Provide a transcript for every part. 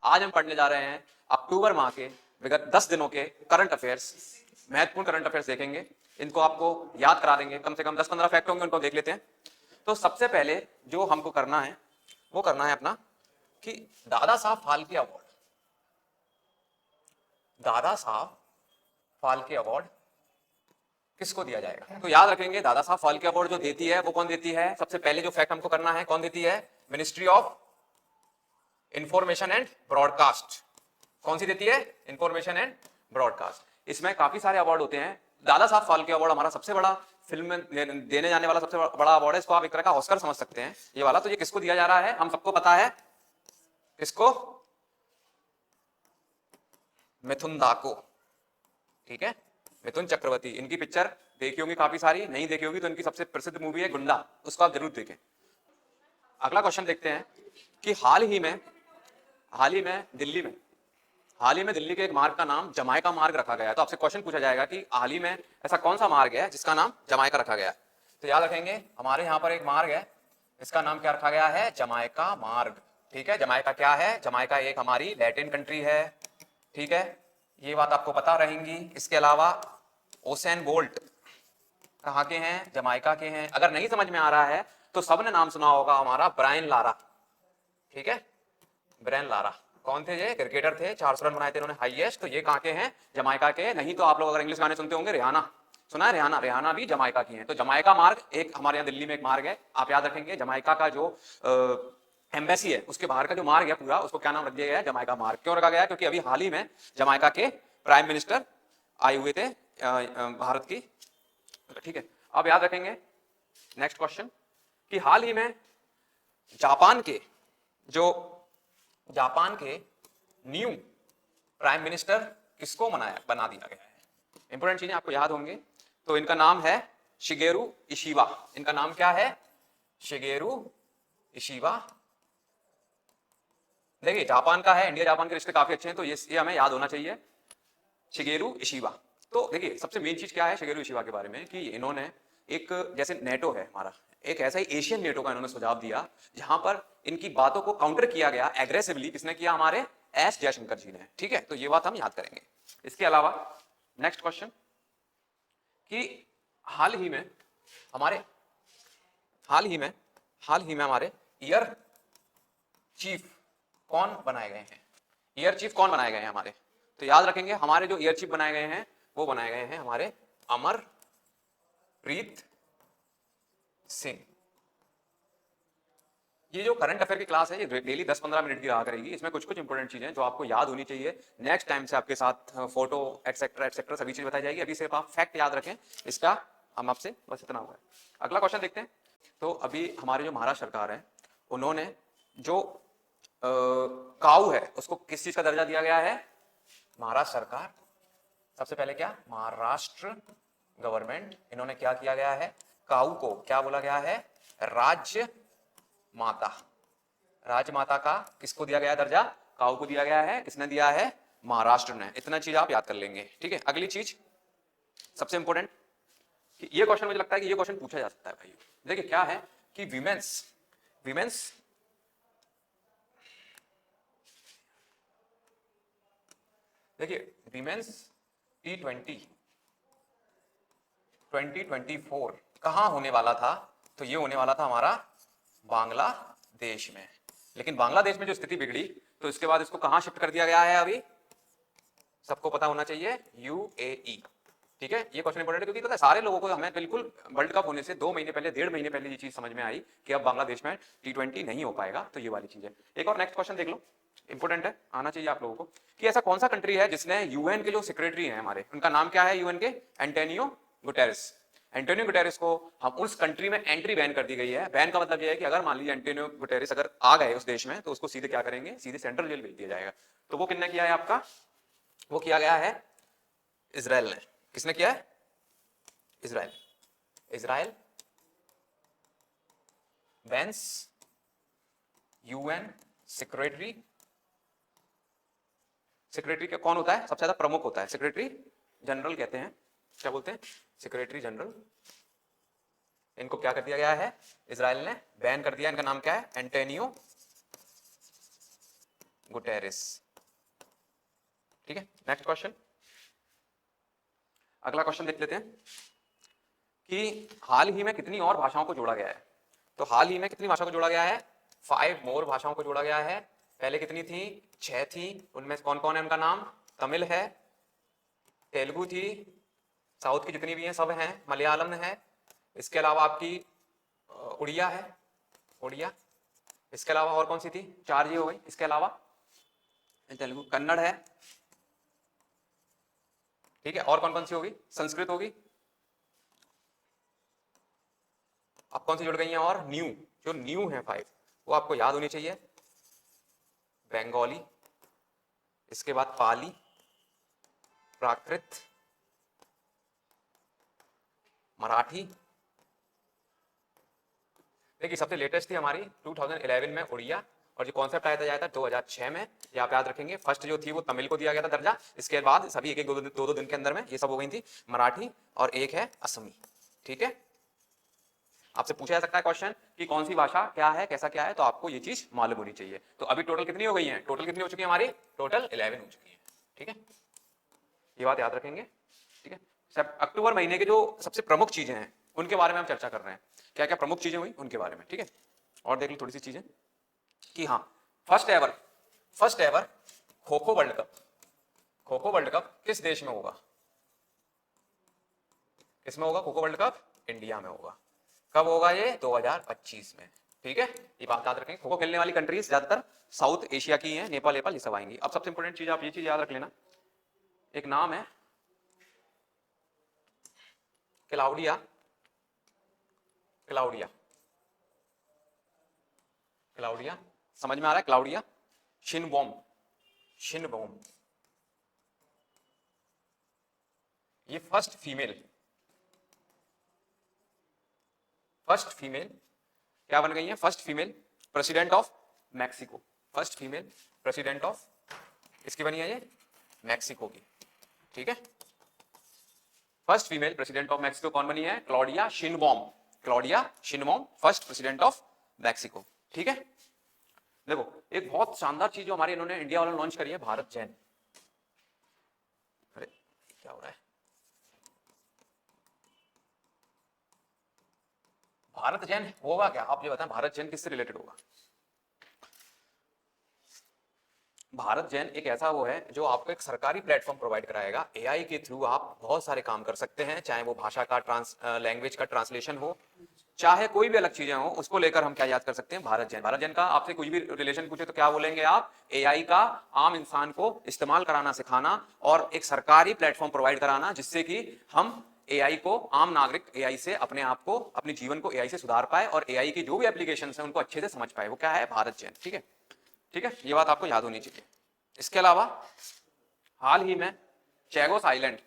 आज हम पढ़ने जा रहे हैं अक्टूबर माह के विगत 10 दिनों के करंट अफेयर्स, महत्वपूर्ण करंट अफेयर्स देखेंगे। इनको आपको याद करा देंगे, कम से कम 10-15 फैक्ट होंगे, उनको देख लेते हैं। तो सबसे पहले जो हमको करना है वो करना है अपना कि दादा साहब फाल्के अवार्ड, दादा साहब फाल्के अवार्ड किसको दिया जाएगा। तो याद रखेंगे दादा साहब फाल्के अवार्ड जो देती है वो कौन देती है। सबसे पहले जो फैक्ट हमको करना है, कौन देती है, ministry of information and broadcast. कौन सी देती है, इंफॉर्मेशन एंड ब्रॉडकास्ट। इसमें काफी सारे अवार्ड होते हैं। दादा साहब फाल्के अवार्ड हमारा सबसे बड़ा फिल्म में देने जाने वाला सबसे बड़ा अवार्ड है। इसको आप एक तरह का ऑस्कर समझ सकते हैं ये वाला। तो ये किसको दिया जा रहा है, हम सबको पता है, किसको, मिथुन दा को। ठीक है, मिथुन चक्रवर्ती। इनकी पिक्चर देखी होगी काफी सारी, नहीं देखी होगी तो इनकी सबसे प्रसिद्ध मूवी है गुंडा, उसको आप जरूर देखें। अगला क्वेश्चन देखते हैं कि हाल ही में दिल्ली के एक मार्ग का नाम जमाइका मार्ग रखा गया है। तो आपसे क्वेश्चन पूछा जाएगा कि हाल ही में ऐसा कौन सा मार्ग है जिसका नाम जमाइका रखा गया है। तो याद रखेंगे हमारे यहाँ पर एक मार्ग है, इसका नाम क्या रखा गया है, जमाइका मार्ग। ठीक है, जमाइका क्या है, जमाइका एक हमारी लैटिन कंट्री है। ठीक है, ये बात आपको पता रहेंगी। इसके अलावा ओसेन बोल्ट कहाँ के हैं, जमाइका के हैं। अगर नहीं समझ में आ रहा है तो सबने नाम सुना होगा हमारा ब्रायन लारा। ठीक है, ब्रायन लारा कौन थे, ये क्रिकेटर थे, 400 रन बनाए थे इन्होंने हाईएस्ट। तो ये कहाँ के हैं, जमाइका के। नहीं तो आप लोग अगर इंग्लिश गाने सुनते होंगे, रिहाना सुना है, रिहाना भी जमाइका की हैं। तो जमाइका मार्ग एक हमारे यहाँ दिल्ली में एक मार्ग है, आप याद रखेंगे। जमाइका का जो एम्बेसी है उसके बाहर का जो मार्ग है पूरा, उसको क्या नाम रख दिया गया है, जमाइका मार्ग। क्यों रखा गया है, क्योंकि अभी हाल ही में जमाइका के प्राइम मिनिस्टर आए हुए थे भारत की। ठीक है, अब याद रखेंगे नेक्स्ट क्वेश्चन कि हाल ही में जापान के न्यू प्राइम मिनिस्टर किसको बना दिया गया है। इंपोर्टेंट चीजें आपको याद होंगे। तो इनका नाम है शिगेरू इशिबा। इनका नाम क्या है, शिगेरू इशिबा। देखिए जापान का है, इंडिया जापान के रिश्ते काफी अच्छे हैं, तो ये हमें याद होना चाहिए, शिगेरू इशिबा। तो देखिए सबसे मेन चीज क्या है शिगेरू इशिबा के बारे में कि इन्होंने एक, जैसे नेटो है हमारा, एक ऐसा ही एशियन नेटो का इन्होंने सुझाव दिया जहां पर इनकी बातों को काउंटर किया गया एग्रेसिवली। किसने किया, हमारे एस जयशंकर जी ने। ठीक है, तो ये बात हम याद करेंगे। इसके अलावा नेक्स्ट क्वेश्चन कि हाल ही में हमारे ईयर चीफ कौन बनाए गए हैं, ईयर चीफ कौन बनाए गए हैं हमारे। तो याद रखेंगे हमारे जो ईयर चीफ बनाए गए हैं वो बनाए गए हैं हमारे अमरप्रीत सिंह। ये जो करंट अफेयर की क्लास है ये डेली 10-15 मिनट की रहा करेगी। इसमें कुछ इंपॉर्टेंट चीजें जो आपको याद होनी चाहिए, नेक्स्ट टाइम से आपके साथ फोटो एक्सेट्रा सभी चीज बताई जाएगी। अभी सिर्फ आप फैक्ट याद रखें, इसका हम आपसे बस इतना हुआ है। अगला क्वेश्चन देखते हैं। तो अभी हमारे जो महाराष्ट्र सरकार है उन्होंने जो काऊ है उसको किस चीज का दर्जा दिया गया है, महाराष्ट्र सरकार, सबसे पहले क्या, महाराष्ट्र गवर्नमेंट, इन्होंने क्या किया गया है, काऊ को क्या बोला गया है, राज्य माता। राजमाता का किसको दिया गया दर्जा, काऊ को दिया गया है। किसने दिया है, महाराष्ट्र ने। इतना चीज आप याद कर लेंगे। ठीक है, अगली चीज सबसे इंपॉर्टेंट कि ये क्वेश्चन, मुझे लगता है कि ये क्वेश्चन पूछा जा सकता है भाई। देखिए क्या है कि विमेंस देखिए विमेंस T20 2024 कहां होने वाला था, तो ये होने वाला था हमारा बांग्लादेश में। लेकिन बांग्लादेश में जो स्थिति बिगड़ी तो इसके बाद इसको कहां शिफ्ट कर दिया गया है, अभी सबको पता होना चाहिए, यूएई। ठीक है, ये क्वेश्चन इंपॉर्टेंट है क्योंकि पता है सारे लोगों को, हमें बिल्कुल वर्ल्ड कप होने से 2 महीने पहले, 1.5 महीने पहले ये चीज समझ में आई कि अब बांग्लादेश में T20 नहीं हो पाएगा। तो ये वाली चीज है। एक और नेक्स्ट क्वेश्चन देख लो, इंपॉर्टेंट है, आना चाहिए आप लोगों को, कि ऐसा कौन सा कंट्री है जिसने यूएन के जो सेक्रेटरी हैं हमारे, उनका नाम क्या है यूएन के, एंटोनियो गुटेरेस। एंटोनियो गुटेरेस को हम उस कंट्री में एंट्री बैन कर दी गई है। बैन का मतलब यह है कि अगर मान लीजिए एंटोनियो गुटेरेस अगर आ गए उस देश में तो उसको सीधे क्या करेंगे, सीधे सेंट्रल जेल भेज दिया जाएगा। तो वो किसने किया है आपका, वो किया गया है इजराइल ने। किसने किया है, इजराइल बैन्स यूएन सेक्रेटरी का कौन होता है, सबसे ज्यादा प्रमुख होता है, सेक्रेटरी जनरल कहते हैं, क्या बोलते हैं, सेक्रेटरी जनरल। इनको क्या कर दिया गया है, इजराइल ने बैन कर दिया। इनका नाम क्या है, एंटोनियो गुटेरेस। ठीक है, नेक्स्ट क्वेश्चन। अगला क्वेश्चन देख लेते हैं कि हाल ही में कितनी और भाषाओं को जोड़ा गया है। तो हाल ही में कितनी भाषाओं को जोड़ा गया है? 5 मोर भाषाओं को जोड़ा गया है। पहले कितनी थी? 6 थी। उनमें कौन कौन है? उनका नाम तमिल है, तेलुगु थी, साउथ की जितनी भी हैं सब हैं, मलयालम है, इसके अलावा आपकी उड़िया है, उड़िया। इसके अलावा और कौन सी थी? 4 ये हो गई। इसके अलावा तेलुगु, कन्नड़ है, ठीक है। और कौन कौन सी होगी? संस्कृत होगी। अब कौन सी जुड़ गई हैं? और न्यू, जो न्यू है 5 वो आपको याद होनी चाहिए। बंगाली, इसके बाद पाली, प्राकृत, मराठी। देखिए सबसे लेटेस्ट थी हमारी 2011 में उड़िया, और जो कॉन्सेप्ट आया था 2006 में। ये आप याद रखेंगे। फर्स्ट जो थी वो तमिल को दिया गया था दर्जा, इसके बाद सभी एक एक दो दिन के अंदर में ये सब हो गई थी मराठी, और एक है असमी। ठीक है, आपसे पूछा जा सकता है क्वेश्चन कि कौन सी भाषा क्या है, कैसा क्या है, तो आपको ये चीज मालूम होनी चाहिए। तो अभी टोटल कितनी हो गई है? टोटल कितनी हो चुकी है हमारी? टोटल 11 हो चुकी है। ठीक है, ये बात याद रखेंगे। ठीक है, सब अक्टूबर महीने के जो सबसे प्रमुख चीजें हैं उनके बारे में हम चर्चा कर रहे हैं, क्या क्या प्रमुख चीजें हुई उनके बारे में। ठीक है, और देख लो थोड़ी सी चीजें कि हाँ, first ever kho kho world cup, kho kho world cup किस देश में होगा? किसमें होगा kho kho world cup? India में होगा। कब होगा ये? 2025 में। ठीक है, ये बात याद रखेंगे। खो खो खेलने वाली कंट्रीज ज्यादातर साउथ एशिया की हैं, नेपाल नेपाल ये सब आएंगी। अब सबसे इंपॉर्टेंट चीज आप ये चीज याद रख लेना, एक नाम है क्लाउडिया, क्लाउडिया, क्लाउडिया, समझ में आ रहा है? क्लाउडिया शिनबॉम, शिनबॉम, ये फर्स्ट फीमेल क्या बन गई है? First female president of Mexico, first female president of, इसकी बनी है ये मैक्सिको की। ठीक है, first female president of Mexico कौन बनी है? Claudia Sheinbaum, Claudia Sheinbaum first president of Mexico. ठीक है, देखो एक बहुत शानदार चीज जो हमारे इन्होंने इंडिया वालों लॉन्च करी है, भारत जैन। अरे क्या हो रहा है? भारत जैन होगा क्या? आप ये बताएं, भारत जैन किससे रिलेटेड होगा? भारत जैन एक ऐसा वो है जो आपको एक सरकारी प्लेटफॉर्म प्रोवाइड कराएगा। एआई के थ्रू आप बहुत सारे काम कर सकते हैं, चाहे वो भाषा का लैंग्वेज का ट्रांसलेशन हो, चाहे कोई भी अलग चीजें हो, उसको लेकर हम क्या याद कर सकते हैं? भारत जैन। भारत जैन का आपसे कुछ भी रिलेशन पूछे तो क्या बोलेंगे आप? एआई का आम इंसान को इस्तेमाल कराना सिखाना और एक सरकारी प्लेटफॉर्म प्रोवाइड कराना, जिससे कि हम एआई को, आम नागरिक एआई से अपने आप को, अपने जीवन को एआई से सुधार पाए और एआई की जो भी एप्लीकेशन है उनको अच्छे से समझ पाए। वो क्या है? भारत जैन। ठीक है, ठीक है, ये बात आपको याद होनी चाहिए। इसके अलावा हाल ही में चैगोस आइलैंड,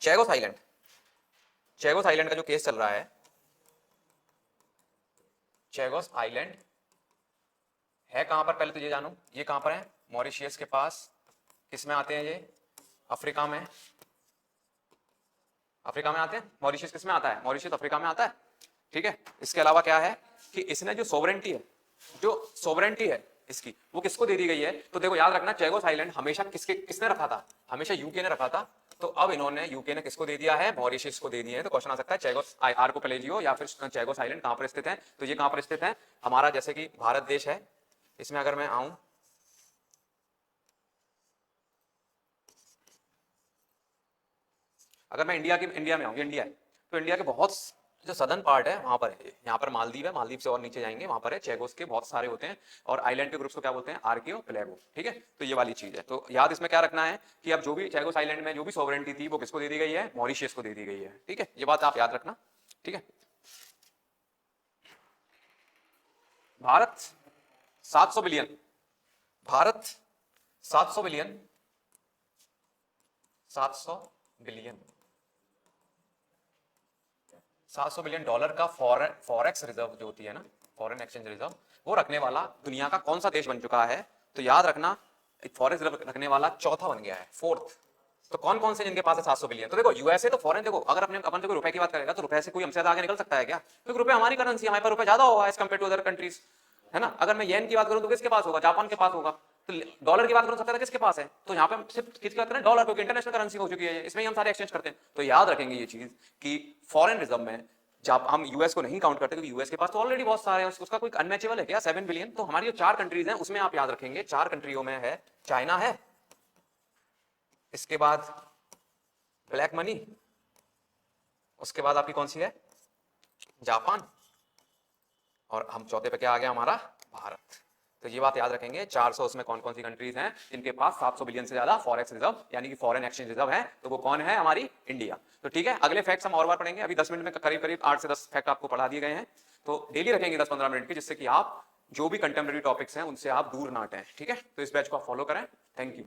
चैगोस आइलैंड, चैगोस आइलैंड का जो केस चल रहा है, चैगोस आइलैंड है कहां पर? पहले तो ये जानो, ये कहां पर है? मॉरिशियस के पास। किस में आते हैं ये? अफ्रीका में, अफ्रीका में आते हैं। मॉरिशियस किस में आता है? मॉरिशियस अफ्रीका में आता है। ठीक है, इसके अलावा क्या है कि इसने जो सोवरेंटी है, जो सोवरेंटी है इसकी, वो किसको दे दी गई है? तो देखो याद रखना, चैगोस आइलैंड हमेशा किसने रखा था? हमेशा यूके ने रखा था। तो अब इन्होंने, यूके ने किसको दे दिया है? मॉरिशस को दे दिया है। तो क्वेश्चन आ सकता है चैगोस आर को पेलेजियो या फिर चैगोस आइलैंड कहां पर स्थित है? तो ये कहां पर स्थित है? हमारा जैसे कि भारत देश है, इसमें अगर मैं आऊं, अगर मैं इंडिया में आऊं, इंडिया है तो इंडिया के बहुत जो सदर्न पार्ट है वहां पर है। यहाँ पर मालदीव है, मालदीव से और नीचे जाएंगे वहां पर है। चैगोस के बहुत सारे होते हैं और आइलैंड के ग्रुप्स को क्या बोलते हैं? आर्कियो पेलेगो। ठीक है, तो ये वाली चीज है। तो याद इसमें क्या रखना है कि अब जो भी चैगोस आइलैंड में जो भी सोवरेंटी थी वो किसको दे दी गई है? मॉरिशियस को दे दी गई है। ठीक है, ये बात आप याद रखना। ठीक है, Bharat 700 billion, Bharat 700 billion, 700 billion, 700 billion dollar का फॉरेक्स रिजर्व जो होती है ना, फॉरेन एक्सचेंज रिजर्व, वो रखने वाला दुनिया का कौन सा देश बन चुका है? तो याद रखना, फॉरेक्स रिजर्व रखने वाला चौथा बन गया है, फोर्थ। तो कौन कौन से जिनके पास है 700 बिलियन? तो देखो यूएसए तो फॉरेन, देखो अगर अपने अपन देखो रुपए की बात करेगा तो रुपए से कोई हमसे आगे निकल सकता है क्या? क्योंकि रुपए हमारी करेंसी, हमारे पास रुपए ज्यादा होगा as compare to other countries. है ना। अगर मैं येन की बात करूं तो किसके पास होगा, जापान के पास होगा। तो डॉलर की बात करूं सबसे ज्यादा किसके पास है, तो यहाँ पे हम सिर्फ किसकी बात करें, डॉलर, क्योंकि इंटरनेशनल करेंसी हो चुकी है, इसमें ही हम सारे एक्सचेंज करते हैं। तो याद रखेंगे ये चीज कि फॉरेन रिजर्व में जब हम यूएस को नहीं काउंट करते, क्योंकि यूएस के पास तो ऑलरेडी बहुत सारे हैं, उसका कोई अनमैचेबल है क्या 7 बिलियन। तो हमारी जो 4 कंट्रीज हैं उसमें आप याद रखेंगे, 4 कंट्रियों में है चाइना है, इसके बाद ब्लैक मनी, उसके बाद आपकी कौन सी है, जापान, और हम चौथे पे क्या आ गया हमारा, भारत। तो ये बात याद रखेंगे 400 उसमें कौन कौन सी कंट्रीज हैं जिनके पास 700 बिलियन से ज्यादा फॉरेक्स रिजर्व यानी कि फॉरेन एक्सचेंज रिजर्व है, तो वो कौन है, हमारी इंडिया। तो ठीक है, अगले फैक्ट्स हम और बार पढ़ेंगे, अभी 10 मिनट में करीब करीब 8 से 10 फैक्ट आपको पढ़ा दिए गए हैं। तो डेली रखेंगे 10-15 मिनट के, जिससे कि आप जो भी कंटेम्प्रेरी टॉपिक्स हैं उनसे आप दूर ना हटें। ठीक है, तो इस बैच को आप फॉलो करें। Thank you.